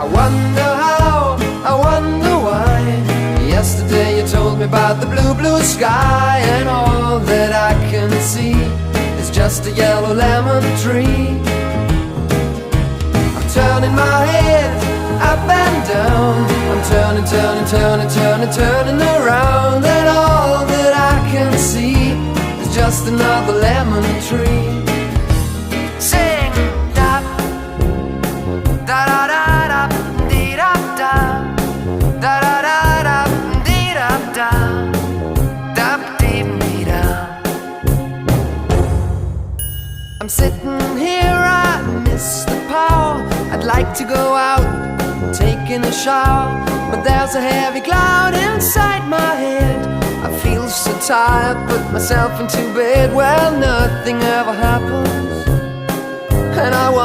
I wonder how, I wonder why. Yesterday you told me about the blue, blue sky, and all that I can see is just a yellow lemon tree. I'm turning my head up and down, I'm turning, turning, turning, turning, turning around, and all that I can see is just another lemon tree. Sing da da da da da dee da da da da da da dee da da da dee dee da. I'm sitting here, I miss the power. I'd like to go out, taking a shower, but there's a heavy cloud inside my head. I feel so tired, put myself into bed. Well, nothing ever happens, and I wonder